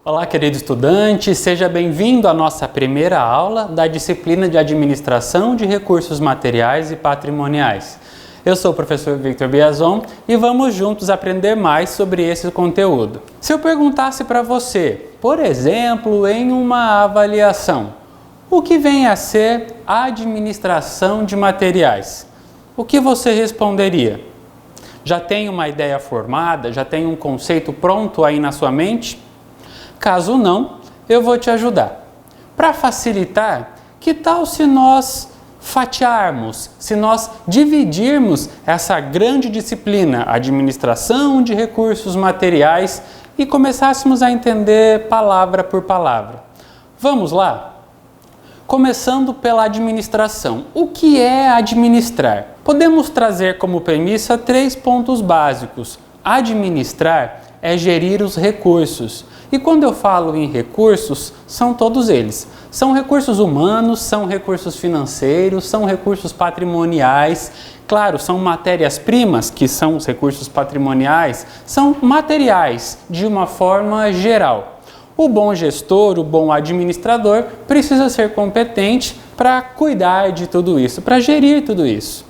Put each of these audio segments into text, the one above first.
Olá, querido estudante, seja bem-vindo à nossa primeira aula da disciplina de Administração de Recursos Materiais e Patrimoniais. Eu sou o professor Victor Biazon e vamos juntos aprender mais sobre esse conteúdo. Se eu perguntasse para você, por exemplo, em uma avaliação, o que vem a ser administração de materiais? O que você responderia? Já tem uma ideia formada? Já tem um conceito pronto aí na sua mente? Caso não, eu vou te ajudar. Para facilitar, que tal se nós fatiarmos, se nós dividirmos essa grande disciplina, administração de recursos materiais, e começássemos a entender palavra por palavra? Vamos lá? Começando pela administração. O que é administrar? Podemos trazer como premissa 3 pontos básicos. Administrar é gerir os recursos. E quando eu falo em recursos, são todos eles. São recursos humanos, são recursos financeiros, são recursos patrimoniais. Claro, são matérias-primas, que são os recursos patrimoniais, são materiais de uma forma geral. O bom gestor, o bom administrador, precisa ser competente para cuidar de tudo isso, para gerir tudo isso.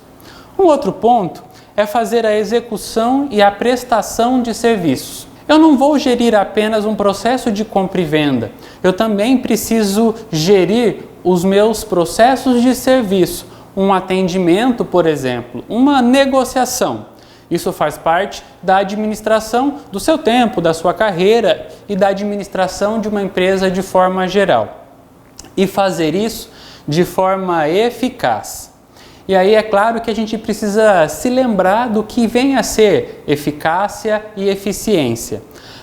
Um outro ponto é fazer a execução e a prestação de serviços. Eu não vou gerir apenas um processo de compra e venda, eu também preciso gerir os meus processos de serviço, um atendimento, por exemplo, uma negociação. Isso faz parte da administração do seu tempo, da sua carreira e da administração de uma empresa de forma geral. E fazer isso de forma eficaz. E aí é claro que a gente precisa se lembrar do que vem a ser eficácia e eficiência.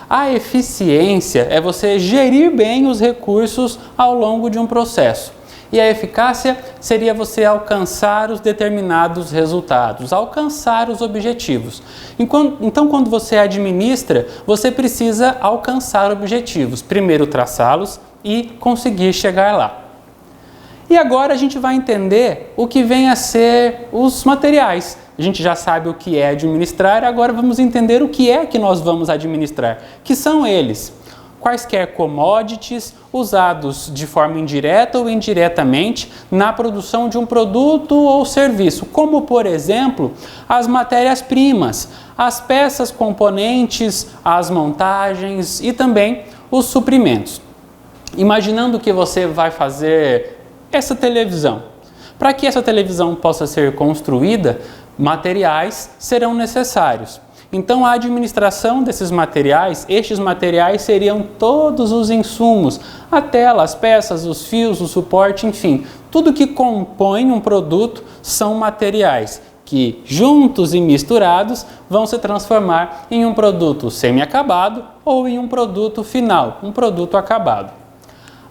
A eficiência é você gerir bem os recursos ao longo de um processo. E a eficácia seria você alcançar os determinados resultados, alcançar os objetivos. Então, quando você administra, você precisa alcançar objetivos. Primeiro traçá-los e conseguir chegar lá. E agora a gente vai entender o que vem a ser os materiais. A gente já sabe o que é administrar, agora vamos entender o que é que nós vamos administrar. Que são eles? Quaisquer commodities usados de forma indireta ou indiretamente na produção de um produto ou serviço, como por exemplo as matérias-primas, as peças componentes, as montagens e também os suprimentos. Imaginando que você vai fazer essa televisão. Para que essa televisão possa ser construída, materiais serão necessários. Então, a administração desses materiais, estes materiais seriam todos os insumos, a tela, as peças, os fios, o suporte, enfim, tudo que compõe um produto são materiais que, juntos e misturados, vão se transformar em um produto semi-acabado ou em um produto final, um produto acabado.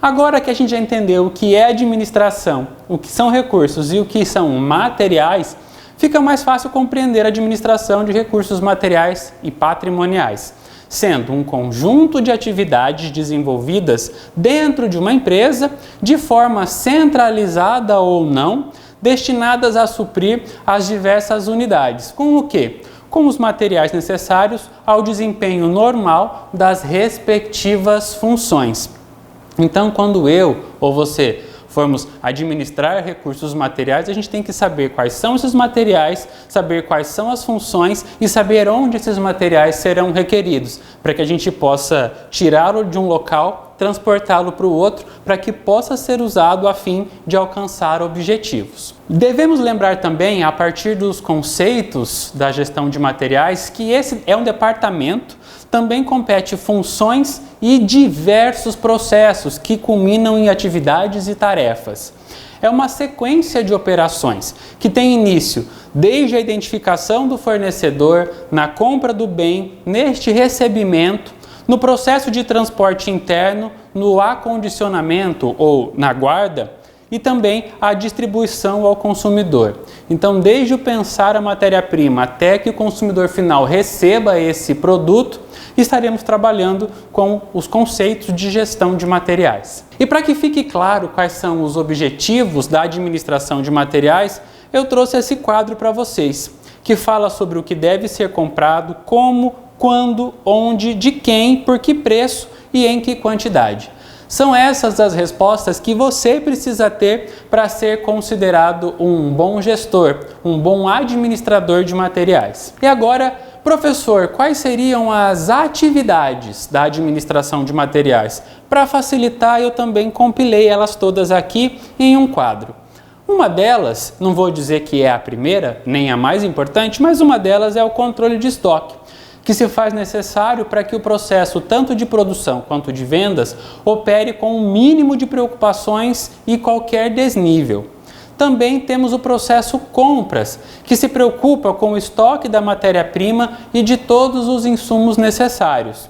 Agora que a gente já entendeu o que é administração, o que são recursos e o que são materiais, fica mais fácil compreender a administração de recursos materiais e patrimoniais, sendo um conjunto de atividades desenvolvidas dentro de uma empresa, de forma centralizada ou não, destinadas a suprir as diversas unidades. Com o quê? Com os materiais necessários ao desempenho normal das respectivas funções. Então, quando eu ou você formos administrar recursos materiais, a gente tem que saber quais são esses materiais, saber quais são as funções e saber onde esses materiais serão requeridos, para que a gente possa tirá-lo de um local, transportá-lo para o outro, para que possa ser usado a fim de alcançar objetivos. Devemos lembrar também, a partir dos conceitos da gestão de materiais, que esse é um departamento, também compete funções e diversos processos que culminam em atividades e tarefas. É uma sequência de operações que tem início desde a identificação do fornecedor, na compra do bem, neste recebimento, no processo de transporte interno, no acondicionamento ou na guarda, e também a distribuição ao consumidor. Então, desde o pensar a matéria-prima até que o consumidor final receba esse produto, estaremos trabalhando com os conceitos de gestão de materiais. E para que fique claro quais são os objetivos da administração de materiais, eu trouxe esse quadro para vocês, que fala sobre o que deve ser comprado, como, quando, onde, de quem, por que preço e em que quantidade. São essas as respostas que você precisa ter para ser considerado um bom gestor, um bom administrador de materiais. E agora, professor, quais seriam as atividades da administração de materiais? Para facilitar, eu também compilei elas todas aqui em um quadro. Uma delas, não vou dizer que é a primeira, nem a mais importante, mas uma delas é o controle de estoque, que se faz necessário para que o processo tanto de produção quanto de vendas opere com o mínimo de preocupações e qualquer desnível. Também temos o processo compras, que se preocupa com o estoque da matéria-prima e de todos os insumos necessários.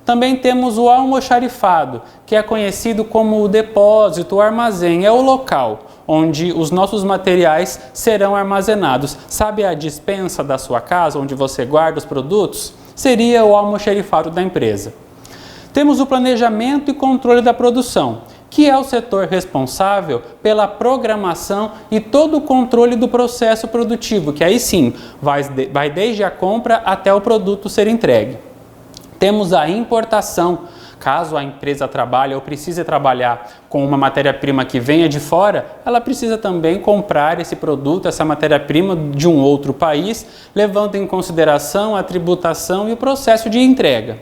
Também temos o almoxarifado, que é conhecido como o depósito, o armazém, é o local onde os nossos materiais serão armazenados. Sabe a despensa da sua casa, onde você guarda os produtos? Seria o almoxarifado da empresa. Temos o planejamento e controle da produção, que é o setor responsável pela programação e todo o controle do processo produtivo, que aí sim vai desde a compra até o produto ser entregue. Temos a importação, caso a empresa trabalhe ou precise trabalhar com uma matéria-prima que venha de fora, ela precisa também comprar esse produto, essa matéria-prima de um outro país, levando em consideração a tributação e o processo de entrega.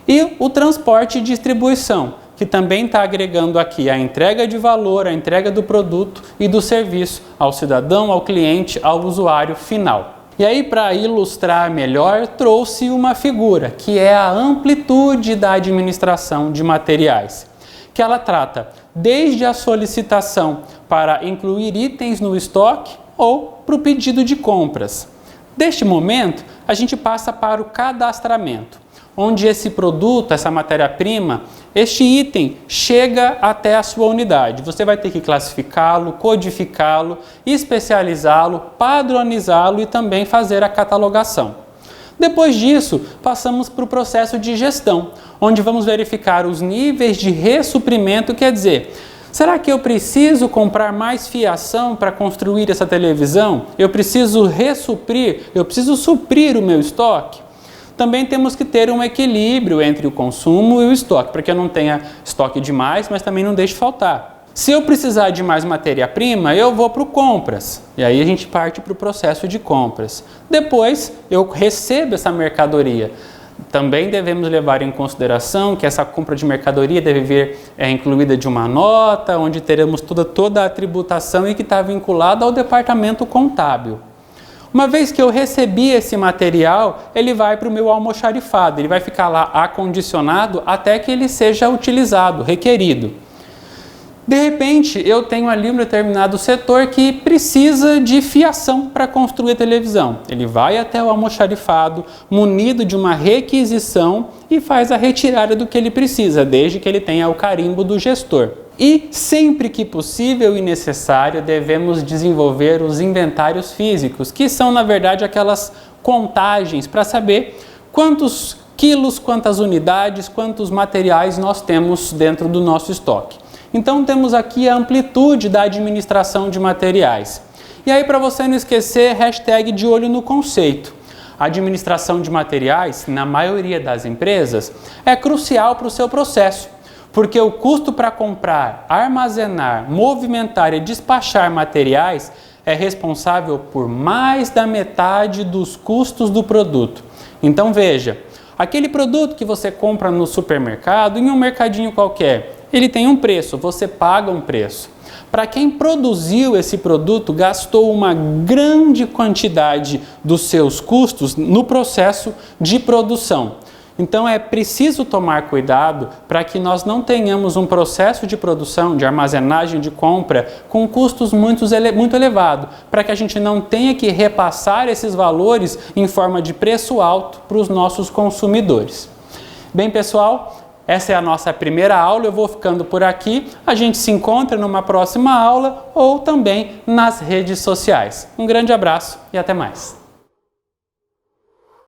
E o transporte e distribuição, que também está agregando aqui a entrega de valor, a entrega do produto e do serviço ao cidadão, ao cliente, ao usuário final. E aí, para ilustrar melhor, trouxe uma figura, que é a amplitude da administração de materiais, que ela trata desde a solicitação para incluir itens no estoque ou para o pedido de compras. Deste momento, a gente passa para o cadastramento, onde esse produto, essa matéria-prima, este item chega até a sua unidade. Você vai ter que classificá-lo, codificá-lo, especializá-lo, padronizá-lo e também fazer a catalogação. Depois disso, passamos para o processo de gestão, onde vamos verificar os níveis de ressuprimento, quer dizer, será que eu preciso comprar mais fiação para construir essa televisão? Eu preciso ressuprir, eu preciso suprir o meu estoque? Também temos que ter um equilíbrio entre o consumo e o estoque, para que eu não tenha estoque demais, mas também não deixe faltar. Se eu precisar de mais matéria-prima, eu vou para o compras, e aí a gente parte para o processo de compras. Depois, eu recebo essa mercadoria. Também devemos levar em consideração que essa compra de mercadoria deve vir incluída de uma nota, onde teremos toda a tributação e que está vinculada ao departamento contábil. Uma vez que eu recebi esse material, ele vai para o meu almoxarifado, ele vai ficar lá acondicionado até que ele seja utilizado, requerido. De repente, eu tenho ali um determinado setor que precisa de fiação para construir a televisão. Ele vai até o almoxarifado, munido de uma requisição e faz a retirada do que ele precisa, desde que ele tenha o carimbo do gestor. E, sempre que possível e necessário, devemos desenvolver os inventários físicos, que são, na verdade, aquelas contagens para saber quantos quilos, quantas unidades, quantos materiais nós temos dentro do nosso estoque. Então, temos aqui a amplitude da administração de materiais. E aí, para você não esquecer, hashtag de olho no conceito. A administração de materiais, na maioria das empresas, é crucial para o seu processo. Porque o custo para comprar, armazenar, movimentar e despachar materiais é responsável por mais da metade dos custos do produto. Então veja, aquele produto que você compra no supermercado, em um mercadinho qualquer, ele tem um preço, você paga um preço. Para quem produziu esse produto, gastou uma grande quantidade dos seus custos no processo de produção. Então é preciso tomar cuidado para que nós não tenhamos um processo de produção, de armazenagem, de compra com custos muito elevados, para que a gente não tenha que repassar esses valores em forma de preço alto para os nossos consumidores. Bem, pessoal, essa é a nossa primeira aula, eu vou ficando por aqui, a gente se encontra numa próxima aula ou também nas redes sociais. Um grande abraço e até mais!